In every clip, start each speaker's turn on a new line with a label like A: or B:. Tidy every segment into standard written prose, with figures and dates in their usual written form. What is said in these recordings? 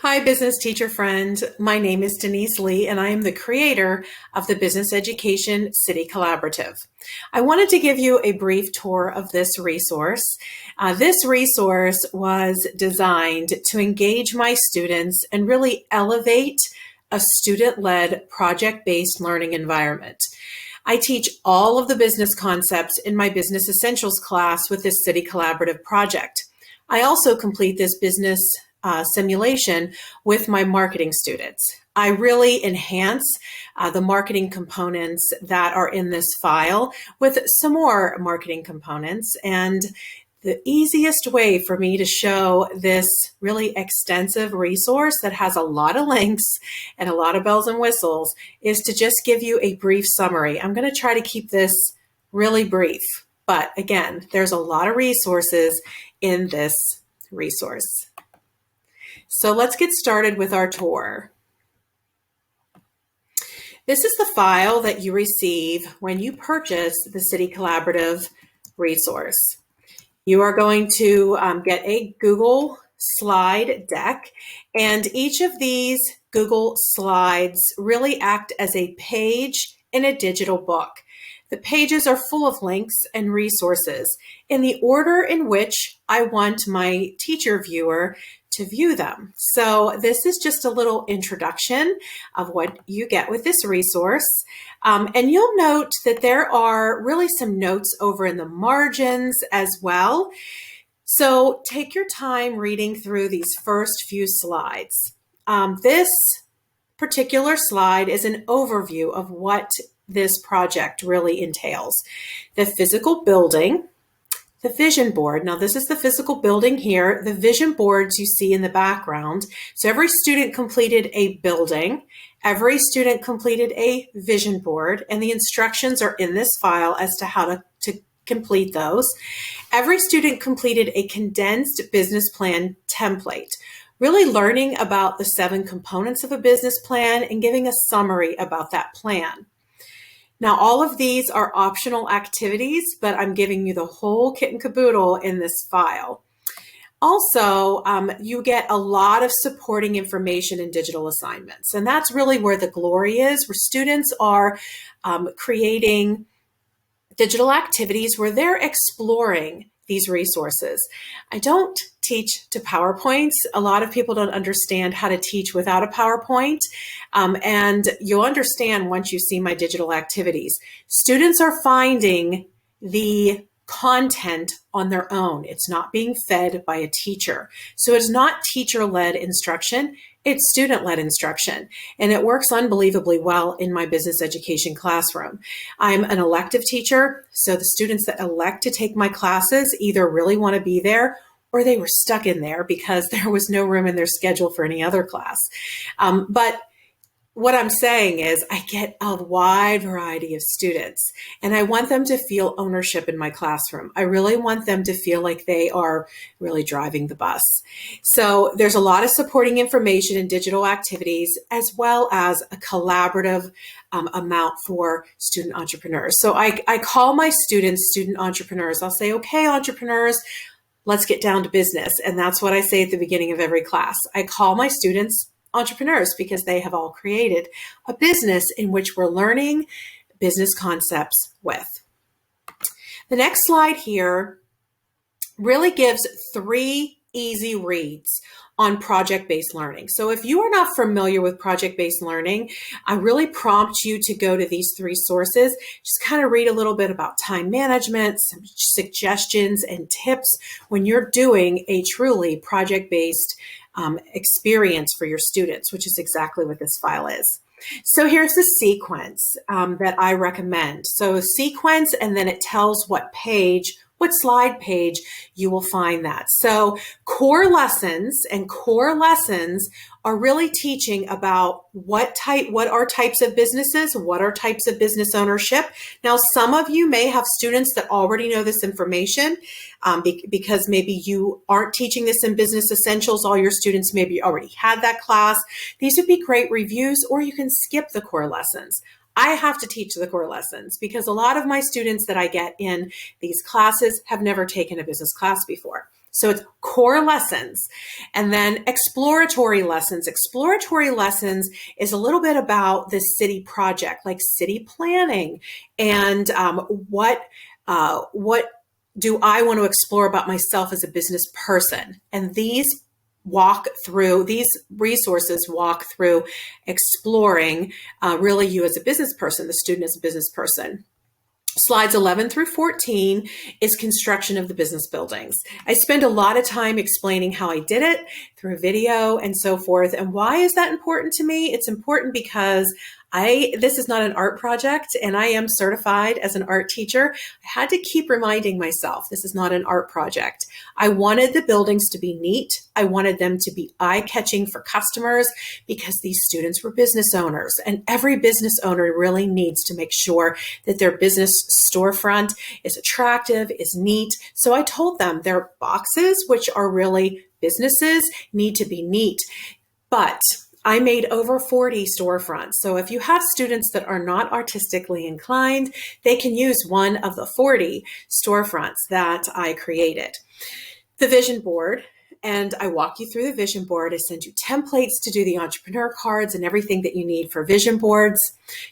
A: Hi, business teacher friend. My name is Denise Lee, and I am the creator of the Business Education City Collaborative. I wanted to give you a brief tour of this resource. This resource was designed to engage my students and really elevate a student-led, project-based learning environment. I teach all of the business concepts in my Business Essentials class with this City Collaborative project. I also complete this business simulation with my marketing students. I really enhance the marketing components that are in this file with some more marketing components. And the easiest way for me to show this really extensive resource that has a lot of links and a lot of bells and whistles is to just give you a brief summary. I'm going to try to keep this really brief, but again, there's a lot of resources in this resource. So let's get started with our tour. This is the file that you receive when you purchase the City Collaborative resource. You are going to get a Google slide deck, and each of these Google slides really act as a page in a digital book. The pages are full of links and resources in the order in which I want my teacher viewer to view them. So this is just a little introduction of what you get with this resource. And you'll note that there are really some notes over in the margins as well. So take your time reading through these first few slides. This particular slide is an overview of what this project really entails. The physical building, the vision board. Now this is the physical building here. The vision boards you see in the background. So every student completed a building. Every student completed a vision board, and the instructions are in this file as to how to complete those. Every student completed a condensed business plan template, really learning about the 7 components of a business plan and giving a summary about that plan. Now, all of these are optional activities, but I'm giving you the whole kit and caboodle in this file. Also, you get a lot of supporting information in digital assignments, and that's really where the glory is, where students are creating digital activities where they're exploring these resources. I don't teach to PowerPoints. A lot of people don't understand how to teach without a PowerPoint. And you'll understand once you see my digital activities. Students are finding the content on their own. It's not being fed by a teacher. So it's not teacher-led instruction. It's student-led instruction, and it works unbelievably well in my business education classroom. I'm an elective teacher, so the students that elect to take my classes either really want to be there or they were stuck in there because there was no room in their schedule for any other class. But what I'm saying is I get a wide variety of students, and I want them to feel ownership in my classroom. I really want them to feel like they are really driving the bus. So there's a lot of supporting information in digital activities, as well as a collaborative amount for student entrepreneurs. So I call my students student entrepreneurs. I'll say, okay, entrepreneurs, let's get down to business. And that's what I say at the beginning of every class. I call my students entrepreneurs because they have all created a business in which we're learning business concepts with. The next slide here really gives 3 easy reads on project-based learning. So if you are not familiar with project-based learning, I really prompt you to go to these 3 sources. Just kind of read a little bit about time management, some suggestions and tips when you're doing a truly project-based experience for your students, which is exactly what this file is. So here's the sequence that I recommend. So a sequence, and then it tells what slide page you will find that. So core lessons are really teaching about what are types of businesses, what are types of business ownership. Now, some of you may have students that already know this information because maybe you aren't teaching this in Business Essentials. All your students maybe already had that class. These would be great reviews, or you can skip the core lessons. I have to teach the core lessons because a lot of my students that I get in these classes have never taken a business class before. So it's core lessons, and then exploratory lessons. Exploratory lessons is a little bit about the city project, like city planning, and what do I want to explore about myself as a business person. And these resources walk through exploring really you as a business person, the student as a business person. Slides 11 through 14 is construction of the business buildings. I spend a lot of time explaining how I did it through video and so forth. And why is that important to me? It's important because this is not an art project, and I am certified as an art teacher. I had to keep reminding myself, this is not an art project. I wanted the buildings to be neat. I wanted them to be eye-catching for customers because these students were business owners, and every business owner really needs to make sure that their business storefront is attractive, is neat. So I told them their boxes, which are really businesses, need to be neat. But I made over 40 storefronts. So if you have students that are not artistically inclined, they can use one of the 40 storefronts that I created. The vision board, and I walk you through the vision board. I send you templates to do the entrepreneur cards and everything that you need for vision boards.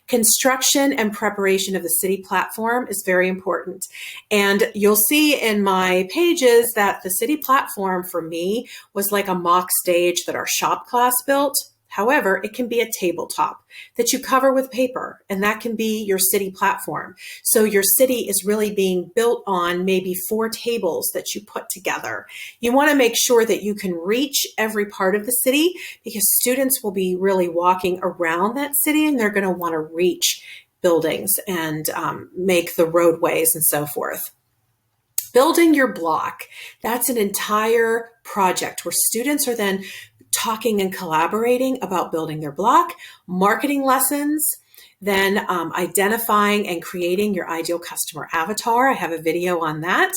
A: Construction and preparation of the city platform is very important. And you'll see in my pages that the city platform for me was like a mock stage that our shop class built. However, it can be a tabletop that you cover with paper, and that can be your city platform. So your city is really being built on maybe 4 tables that you put together. You want to make sure that you can reach every part of the city, because students will be really walking around that city, and they're going to want to reach buildings and make the roadways and so forth. Building your block, that's an entire project where students are then talking and collaborating about building their block, marketing lessons, then identifying and creating your ideal customer avatar. I have a video on that.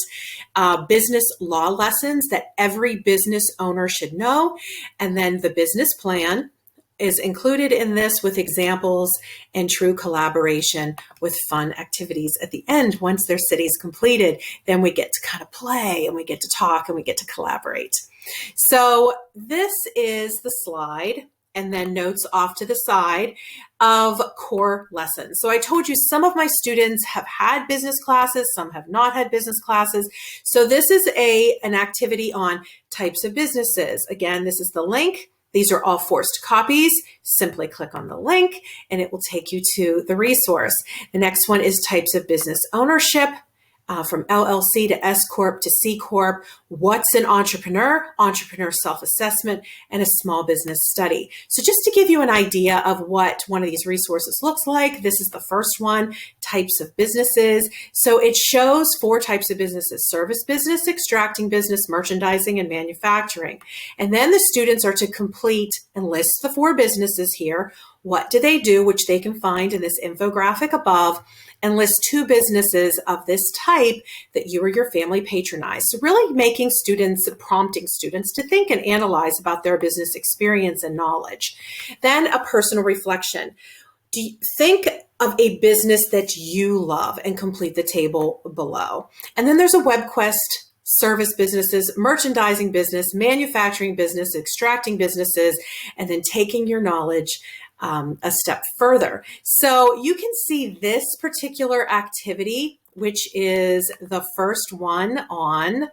A: Business law lessons that every business owner should know. And then the business plan is included in this with examples and true collaboration with fun activities at the end. Once their city is completed, then we get to kind of play and we get to talk and we get to collaborate. So this is the slide, and then notes off to the side of core lessons. So I told you some of my students have had business classes, some have not had business classes. So this is an activity on types of businesses. Again, this is the link. These are all forced copies. Simply click on the link and it will take you to the resource. The next one is types of business ownership. From LLC to S Corp to C Corp, what's an entrepreneur, entrepreneur self-assessment, and a small business study. So just to give you an idea of what one of these resources looks like, this is the first one, types of businesses. So it shows 4 types of businesses: service business, extracting business, merchandising, and manufacturing. And then the students are to complete and list the 4 businesses here. What do they do, which they can find in this infographic above, and list 2 businesses of this type that you or your family patronize. So really prompting students to think and analyze about their business experience and knowledge. Then a personal reflection. Do you think of a business that you love and complete the table below? And then there's a web quest, service businesses, merchandising business, manufacturing business, extracting businesses, and then taking your knowledge a step further. So you can see this particular activity, which is the first one on,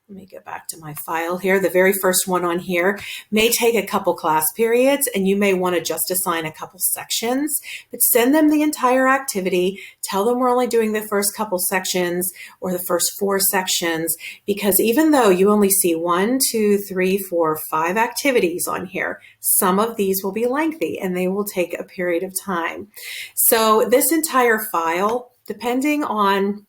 A: let me get back to my file here. The very first one on here may take a couple class periods, and you may want to just assign a couple sections, but send them the entire activity. Tell them we're only doing the first couple sections or the first 4 sections, because even though you only see 1, 2, 3, 4, 5 activities on here, some of these will be lengthy and they will take a period of time. So this entire file, depending on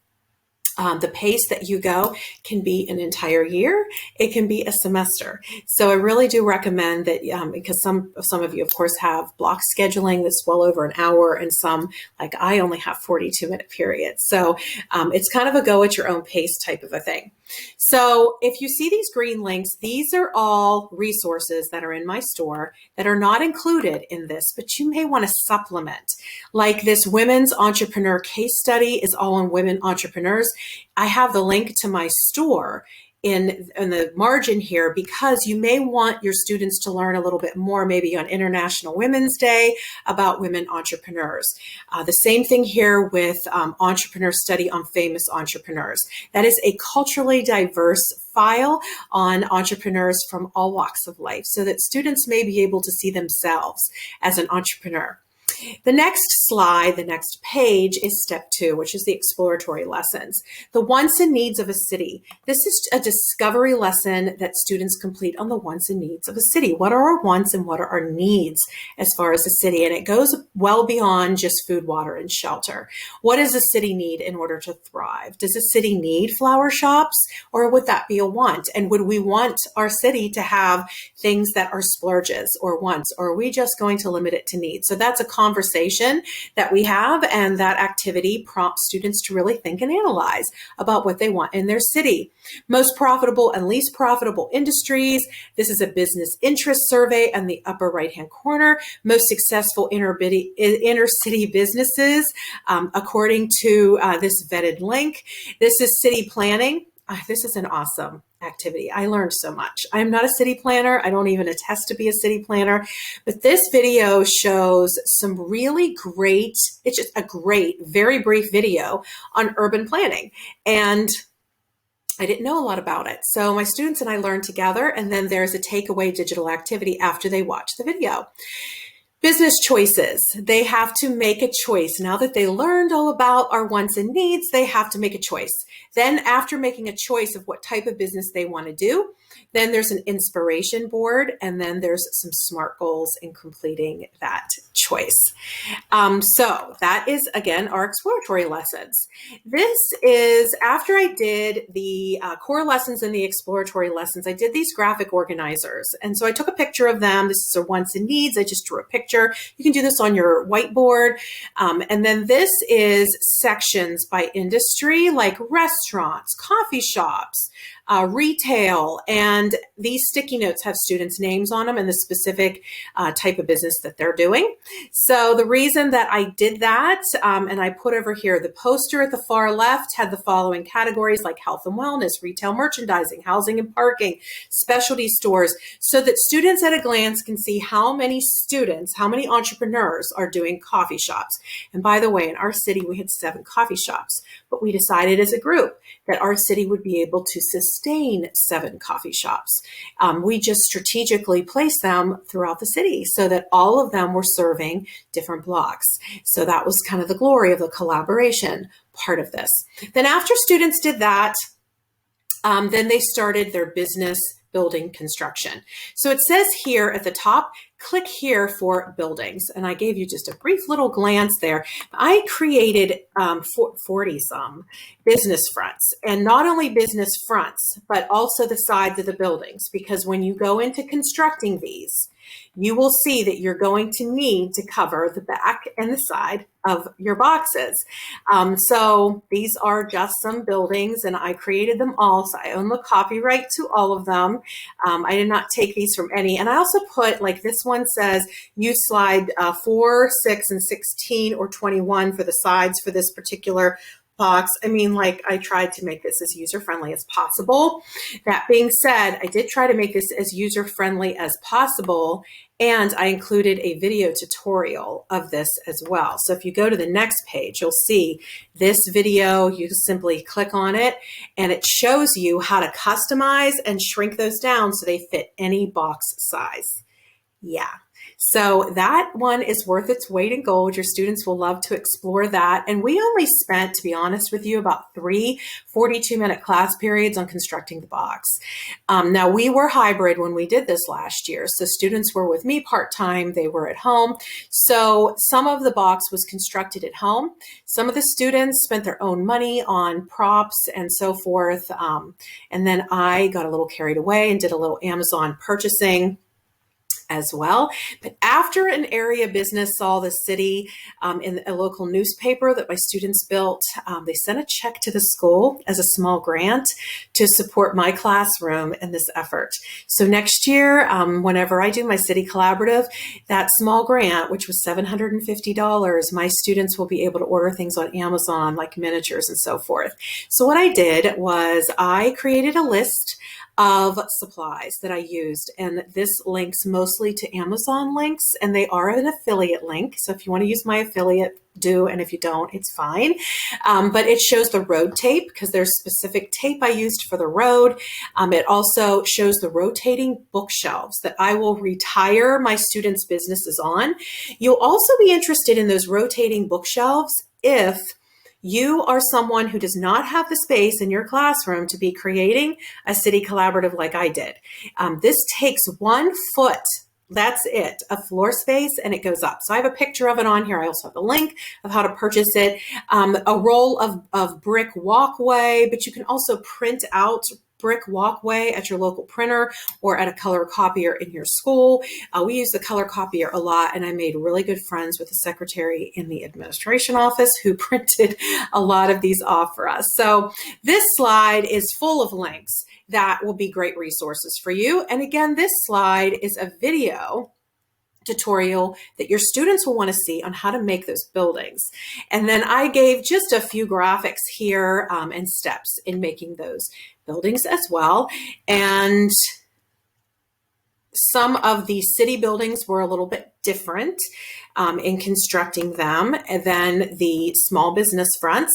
A: the pace that you go, can be an entire year. It can be a semester. So I really do recommend that, because some of you, of course, have block scheduling that's well over an hour, and some, like I, only have 42-minute periods. So it's kind of a go at your own pace type of a thing. So if you see these green links, these are all resources that are in my store that are not included in this, but you may want to supplement. Like this women's entrepreneur case study is all on women entrepreneurs. I have the link to my store in the margin here, because you may want your students to learn a little bit more, maybe on International Women's Day, about women entrepreneurs. The same thing here with entrepreneur study on famous entrepreneurs. That is a culturally diverse file on entrepreneurs from all walks of life, so that students may be able to see themselves as an entrepreneur. The next slide, the next page, is step 2, which is the exploratory lessons. The wants and needs of a city. This is a discovery lesson that students complete on the wants and needs of a city. What are our wants and what are our needs as far as a city? And it goes well beyond just food, water, and shelter. What does a city need in order to thrive? Does a city need flower shops, or would that be a want? And would we want our city to have things that are splurges or wants, or are we just going to limit it to needs? So that's a conversation that we have, and that activity prompts students to really think and analyze about what they want in their city. Most profitable and least profitable industries. This is a business interest survey in the upper right-hand corner. Most successful inner city businesses, according to this vetted link. This is city planning. This is an awesome activity. I learned so much. I'm not a city planner. I don't even attest to be a city planner, but this video shows some really great, it's just a great, very brief video on urban planning. And I didn't know a lot about it. So my students and I learned together, and then there's a takeaway digital activity after they watch the video. Business choices. They have to make a choice. Now that they learned all about our wants and needs, they have to make a choice. Then after making a choice of what type of business they want to do, then there's an inspiration board, and then there's some SMART goals in completing that choice. So that is, again, our exploratory lessons. This is, after I did the core lessons and the exploratory lessons, I did these graphic organizers. And so I took a picture of them. This is our wants and needs. I just drew a picture. You can do this on your whiteboard. And then this is sections by industry, like restaurants, coffee shops, retail, and these sticky notes have students' names on them and the specific type of business that they're doing. So the reason that I did that, and I put over here, the poster at the far left had the following categories like health and wellness, retail merchandising, housing and parking, specialty stores, so that students at a glance can see how many students, how many entrepreneurs are doing coffee shops. And by the way, in our city, we had 7 coffee shops, but we decided as a group that our city would be able to sustain 7 coffee shops. We just strategically placed them throughout the city so that all of them were serving different blocks. So that was kind of the glory of the collaboration part of this. Then after students did that, then they started their business building construction. So it says here at the top, click here for buildings. And I gave you just a brief little glance there. I created 40 some business fronts, and not only business fronts, but also the sides of the buildings, because when you go into constructing these, you will see that you're going to need to cover the back and the side of your boxes. So these are just some buildings, and I created them all. So I own the copyright to all of them. I did not take these from any. And I also put, like this one says, use slide 4, 6, and 16 or 21 for the sides for this particular box. I mean, like, I tried to make this as user-friendly as possible. That being said, I did try to make this as user-friendly as possible, and I included a video tutorial of this as well. So if you go to the next page, you'll see this video. You simply click on it, and it shows you how to customize and shrink those down so they fit any box size. Yeah. So that one is worth its weight in gold. Your students will love to explore that. And we only spent, to be honest with you, about 3 42-minute class periods on constructing the box. Now, we were hybrid when we did this last year. So students were with me part-time. They were at home. So some of the box was constructed at home. Some of the students spent their own money on props and so forth. And then I got a little carried away and did a little Amazon purchasing. as well. But after an area business saw the city in a local newspaper that my students built, they sent a check to the school as a small grant to support my classroom in this effort. So next year, whenever I do my city collaborative, that small grant, which was $750, my students will be able to order things on Amazon like miniatures and so forth. So what I did was I created a list of supplies that I used. And this links mostly to Amazon links, and they are an affiliate link. So if you want to use my affiliate, do, and if you don't, it's fine. But it shows the road tape because there's specific tape I used for the road. It also shows the rotating bookshelves that I will retire my students' businesses on. You'll also be interested in those rotating bookshelves if you are someone who does not have the space in your classroom to be creating a city collaborative like I did. This takes 1 foot, that's it, of floor space, and it goes up. So I have a picture of it on here. I also have a link of how to purchase it, a roll of brick walkway, but you can also print out brick walkway at your local printer or at a color copier in your school. We use the color copier a lot, and I made really good friends with the secretary in the administration office who printed a lot of these off for us. So this slide is full of links that will be great resources for you. And again, this slide is a video tutorial that your students will want to see on how to make those buildings. And then I gave just a few graphics here and steps in making those buildings as well. And some of the city buildings were a little bit different in constructing them than the small business fronts,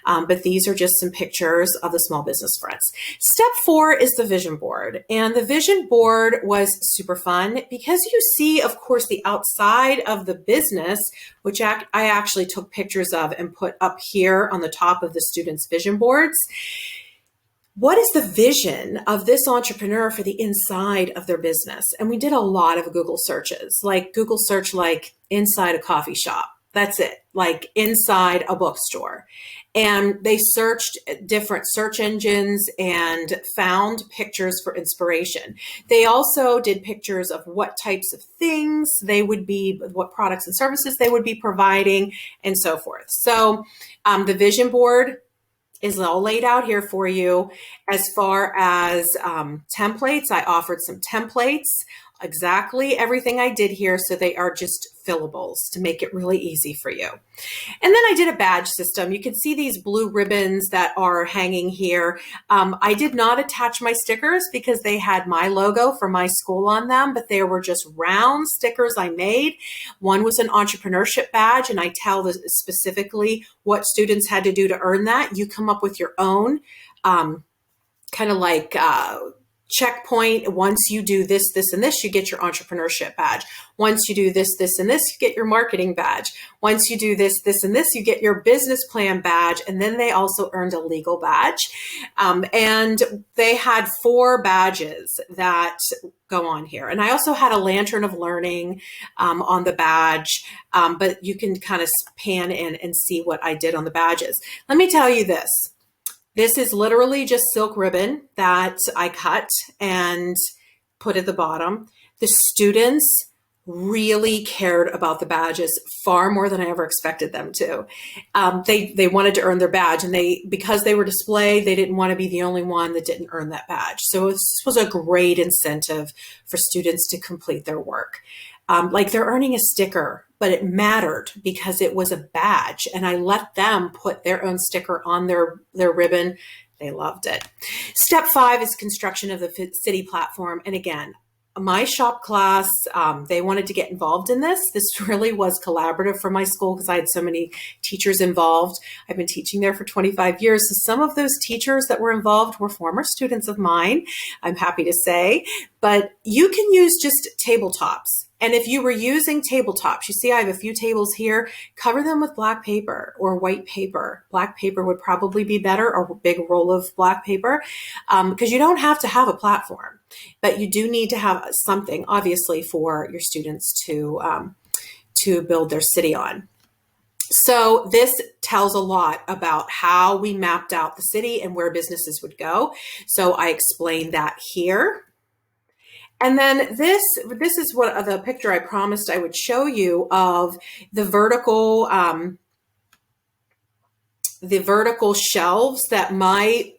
A: but these are just some pictures of the small business fronts. Step 4 is the vision board, and the vision board was super fun because you see, of course, the outside of the business, which I actually took pictures of and put up here on the top of the students' vision boards. What is the vision of this entrepreneur for the inside of their business? And we did a lot of Google searches, like Google search, like inside a coffee shop. That's it, like inside a bookstore. And they searched different search engines and found pictures for inspiration. They also did pictures of what types of things they would be, what products and services they would be providing, and so forth. So the vision board is all laid out here for you. As far as templates, I offered some templates, exactly everything I did here, so they are just fillables to make it really easy for you. And then I did a badge system. You can see these blue ribbons that are hanging here. I did not attach my stickers because they had my logo for my school on them, but they were just round stickers I made. One was an entrepreneurship badge, and I tell specifically what students had to do to earn that. You come up with your own kind of like checkpoint. Once you do this, this, and this, you get your entrepreneurship badge. Once you do this, this, and this, you get your marketing badge. Once you do this, this, and this, you get your business plan badge. And then they also earned a legal badge. And they had 4 badges that go on here. And I also had a lantern of learning on the badge, but you can kind of pan in and see what I did on the badges. Let me tell you this. This is literally just silk ribbon that I cut and put at the bottom. The students really cared about the badges far more than I ever expected them to. They wanted to earn their badge, and because they were displayed, they didn't want to be the only one that didn't earn that badge. So this was a great incentive for students to complete their work. Like they're earning a sticker, but it mattered because it was a badge, and I let them put their own sticker on their ribbon. They loved it. Step 5 is construction of the city platform. And again, my shop class, they wanted to get involved in this. This really was collaborative for my school because I had so many teachers involved. I've been teaching there for 25 years. So some of those teachers that were involved were former students of mine, I'm happy to say. But you can use just tabletops. And if you were using tabletops, you see I have a few tables here, cover them with black paper or white paper. Black paper would probably be better, or a big roll of black paper, because you don't have to have a platform, but you do need to have something, obviously, for your students to build their city on. So this tells a lot about how we mapped out the city and where businesses would go. So I explained that here. And then this is what the picture I promised I would show you of the vertical shelves that my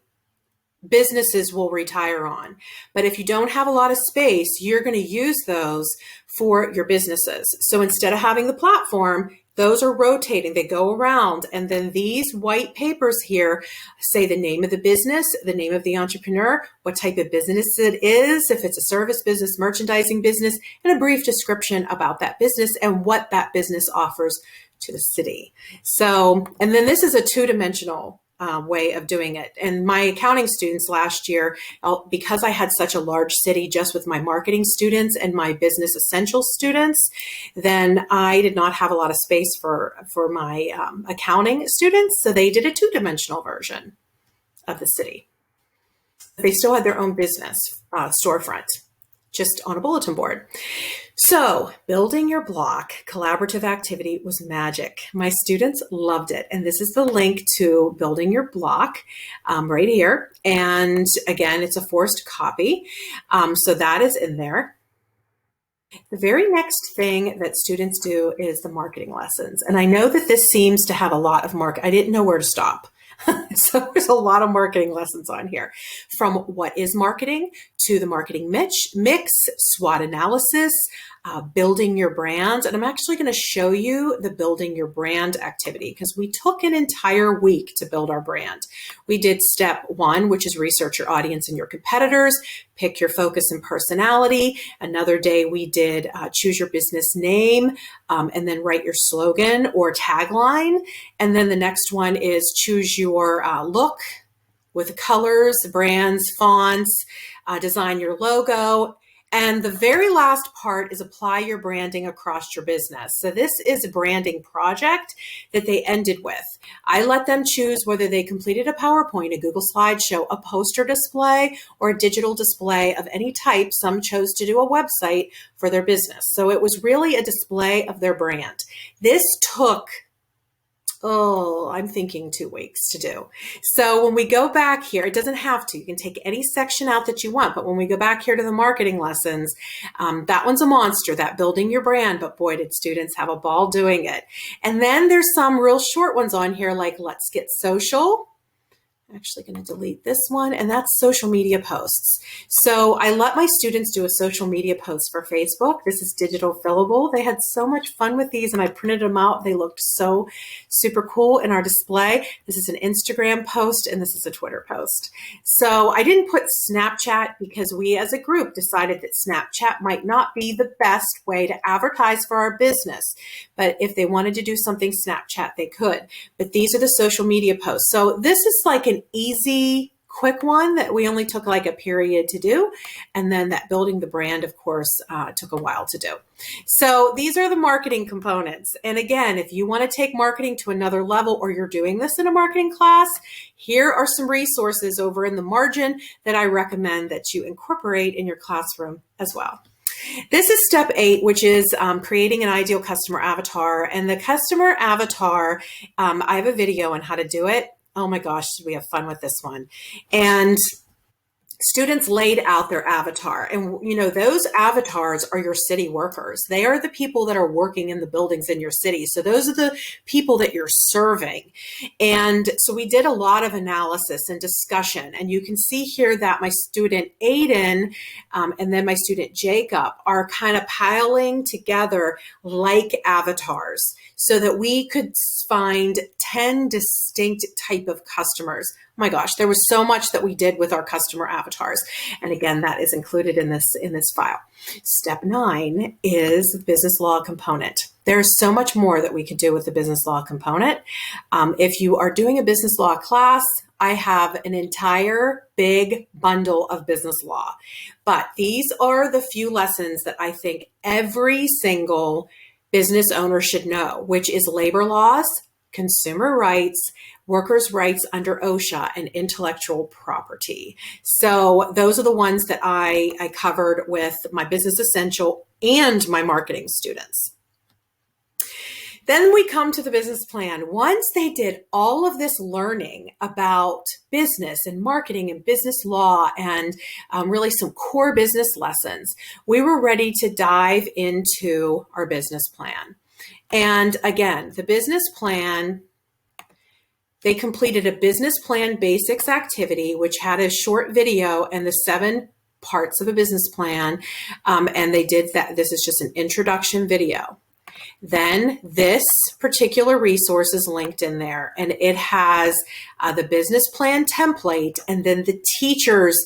A: businesses will retire on. But if you don't have a lot of space, you're going to use those for your businesses. So instead of having the platform, those are rotating, they go around. And then these white papers here say the name of the business, the name of the entrepreneur, what type of business it is, if it's a service business, merchandising business, and a brief description about that business and what that business offers to the city. So, and then this is a two-dimensional way of doing it. And my accounting students last year, because I had such a large city just with my marketing students and my business essentials students, then I did not have a lot of space for my accounting students. So they did a two-dimensional version of the city. They still had their own business storefront, just on a bulletin board. So building your block collaborative activity was magic. My students loved it. And this is the link to building your block right here. And again, it's a forced copy. So that is in there. The very next thing that students do is the marketing lessons. And I know that this seems to have a lot of I didn't know where to stop. So there's a lot of marketing lessons on here, from what is marketing to the marketing mix, SWOT analysis, building your brand. And I'm actually going to show you the building your brand activity because we took an entire week to build our brand. We did step 1, which is research your audience and your competitors, pick your focus and personality. Another day we did choose your business name and then write your slogan or tagline. And then the next one is choose your look with colors, brands, fonts, design your logo. And the very last part is apply your branding across your business. So this is a branding project that they ended with. I let them choose whether they completed a PowerPoint, a Google slideshow, a poster display, or a digital display of any type. Some chose to do a website for their business. So it was really a display of their brand. This took I'm thinking 2 weeks to do. So when we go back here, it doesn't have to. You can take any section out that you want. But when we go back here to the marketing lessons, that one's a monster, that building your brand. But boy, did students have a ball doing it. And then there's some real short ones on here like Let's Get Social. I'm actually going to delete this one, and that's social media posts. So I let my students do a social media post for Facebook. This is digital fillable. They had so much fun with these, and I printed them out. They looked so super cool in our display. This is an Instagram post, and this is a Twitter post. So I didn't put Snapchat because we as a group decided that Snapchat might not be the best way to advertise for our business. But if they wanted to do something Snapchat, they could. But these are the social media posts. So this is like an easy, quick one that we only took like a period to do. And then that building the brand, of course, took a while to do. So these are the marketing components. And again, if you want to take marketing to another level or you're doing this in a marketing class, here are some resources over in the margin that I recommend that you incorporate in your classroom as well. This is step 8, which is creating an ideal customer avatar. And the customer avatar, I have a video on how to do it. Oh my gosh, we have fun with this one. And students laid out their avatar. And, you know, those avatars are your city workers. They are the people that are working in the buildings in your city. So those are the people that you're serving. And so we did a lot of analysis and discussion. And you can see here that my student Aiden and then my student Jacob are kind of piling together like avatars so that we could find 10 distinct type of customers. Oh my gosh, there was so much that we did with our customer avatars. And again, that is included in this file. Step 9 is the business law component. There's so much more that we could do with the business law component. If you are doing a business law class, I have an entire big bundle of business law. But these are the few lessons that I think every single business owner should know, which is labor laws, consumer rights, workers' rights under OSHA, and intellectual property. So those are the ones that I covered with my business essential and my marketing students. Then we come to the business plan. Once they did all of this learning about business and marketing and business law and really some core business lessons, we were ready to dive into our business plan. And again, the business plan, they completed a business plan basics activity, which had a short video and the 7 parts of a business plan. And they did that. This is just an introduction video. Then this particular resource is linked in there, and it has the business plan template and then the teacher's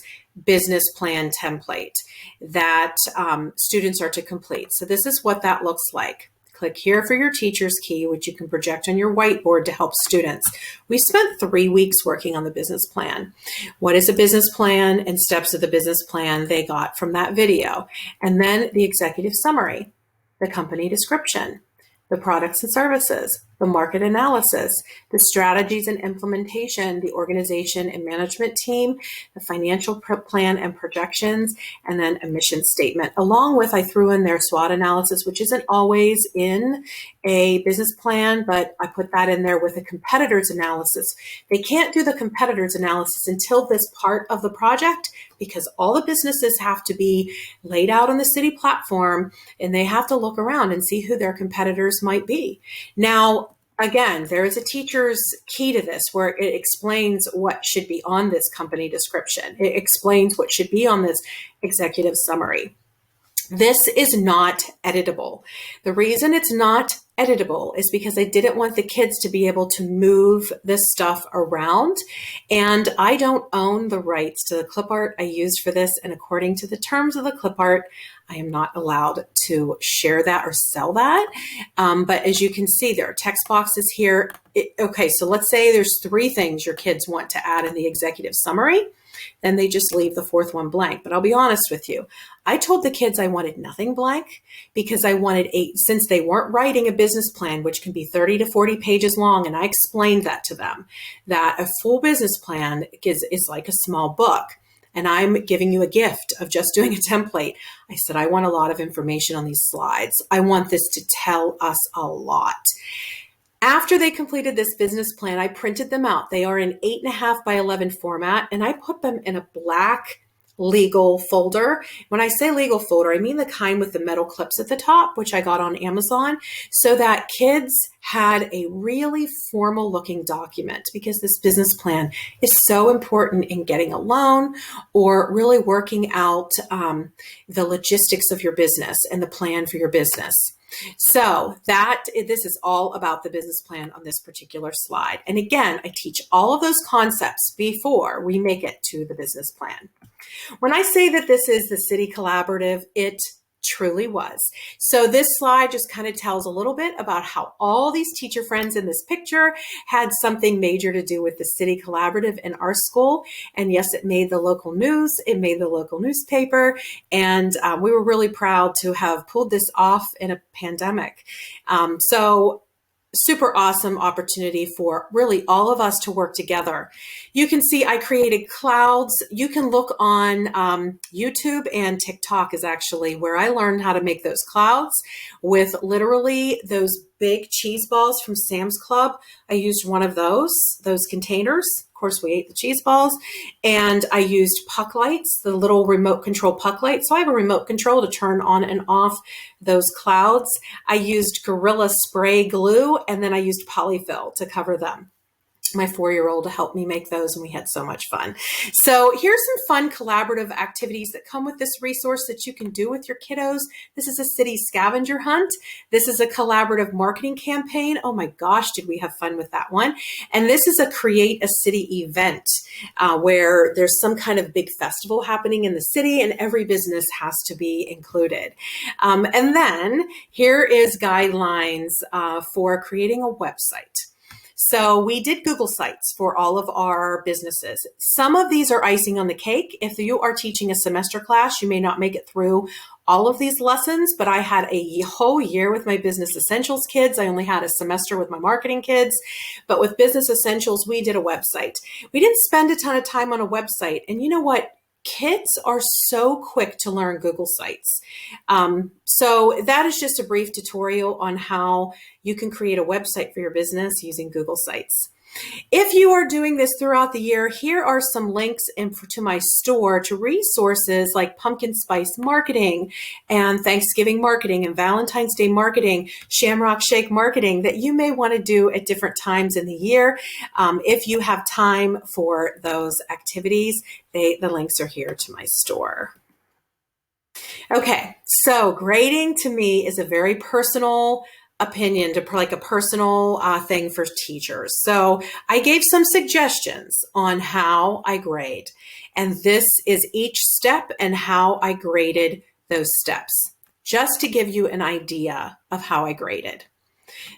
A: business plan template that students are to complete. So this is what that looks like. Click here for your teacher's key, which you can project on your whiteboard to help students. We spent 3 weeks working on the business plan. What is a business plan and steps of the business plan they got from that video. And then the executive summary, the company description, the products and services, the market analysis, the strategies and implementation, the organization and management team, the financial plan and projections, and then a mission statement. Along with, I threw in their SWOT analysis, which isn't always in a business plan, but I put that in there with a competitors analysis. They can't do the competitors analysis until this part of the project, because all the businesses have to be laid out on the city platform and they have to look around and see who their competitors might be. Now, again, there is a teacher's key to this where it explains what should be on this company description. It explains what should be on this executive summary. This is not editable. The reason it's not editable is because I didn't want the kids to be able to move this stuff around, and I don't own the rights to the clip art I used for this, and according to the terms of the clip art, I am not allowed to share that or sell that. But as you can see, there are text boxes here. Okay, so let's say there's 3 things your kids want to add in the executive summary. Then they just leave the 4th one blank. But I'll be honest with you. I told the kids I wanted nothing blank because I wanted since they weren't writing a business plan, which can be 30 to 40 pages long, and I explained that to them, that a full business plan is like a small book. And I'm giving you a gift of just doing a template. I said, I want a lot of information on these slides. I want this to tell us a lot. After they completed this business plan, I printed them out. They are in 8.5 by 11 format, and I put them in a black legal folder. When I say legal folder, I mean the kind with the metal clips at the top, which I got on Amazon, so that kids had a really formal looking document, because this business plan is so important in getting a loan or really working out the logistics of your business and the plan for your business. So this is all about the business plan on this particular slide. And again, I teach all of those concepts before we make it to the business plan. When I say that this is the city collaborative, it truly was. So this slide just kind of tells a little bit about how all these teacher friends in this picture had something major to do with the city collaborative in our school. And yes, it made the local news, it made the local newspaper, and we were really proud to have pulled this off in a pandemic. So super awesome opportunity for really all of us to work together. You can see I created clouds. You can look on YouTube, and TikTok is actually where I learned how to make those clouds with literally those big cheese balls from Sam's Club. I used one of those containers. Of course, we ate the cheese balls, and I used puck lights, the little remote control puck lights. So I have a remote control to turn on and off those clouds. I used Gorilla Spray glue, and then I used polyfill to cover them. My 4-year-old helped me make those, and we had so much fun. So here's some fun collaborative activities that come with this resource that you can do with your kiddos. This is a city scavenger hunt. This is a collaborative marketing campaign. Oh my gosh, did we have fun with that one. And this is a create a city event where there's some kind of big festival happening in the city, and every business has to be included. And then here is guidelines for creating a website. So we did Google Sites for all of our businesses. Some of these are icing on the cake. If you are teaching a semester class, you may not make it through all of these lessons, but I had a whole year with my Business Essentials kids. I only had a semester with my marketing kids, but with Business Essentials, we did a website. We didn't spend a ton of time on a website. And you know what? kids are so quick to learn Google Sites. So that is just a brief tutorial on how you can create a website for your business using Google Sites. If you are doing this throughout the year, here are some links to my store to resources like pumpkin spice marketing and Thanksgiving marketing and Valentine's Day marketing, Shamrock Shake marketing that you may want to do at different times in the year. If you have time for those activities, the links are here to my store. Okay, so grading to me is a very personal opinion, to like a personal thing for teachers. So I gave some suggestions on how I grade, and this is each step and how I graded those steps, just to give you an idea of how I graded.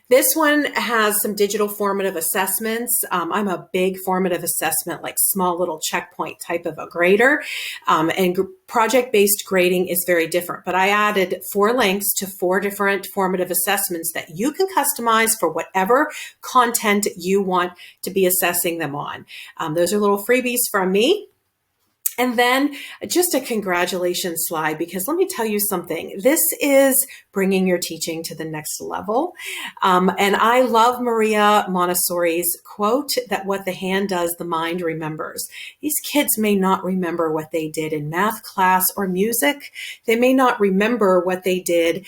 A: This one has some digital formative assessments. I'm a big formative assessment, like small little checkpoint type of a grader. And project-based grading is very different. But I added 4 links to 4 different formative assessments that you can customize for whatever content you want to be assessing them on. Those are little freebies from me. And then just a congratulations slide, because let me tell you something. This is bringing your teaching to the next level. And I love Maria Montessori's quote that what the hand does, the mind remembers. These kids may not remember what they did in math class or music. They may not remember what they did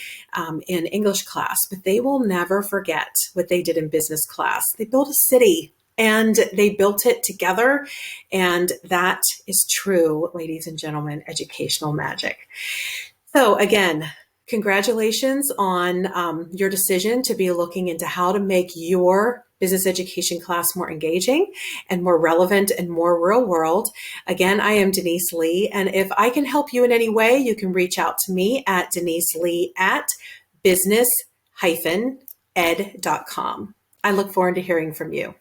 A: in English class, but they will never forget what they did in business class. They built a city. And they built it together. And that is true, ladies and gentlemen, educational magic. So again, congratulations on your decision to be looking into how to make your business education class more engaging and more relevant and more real world. Again, I am Denise Lee. And if I can help you in any way, you can reach out to me at deniselee@business-ed.com. I look forward to hearing from you.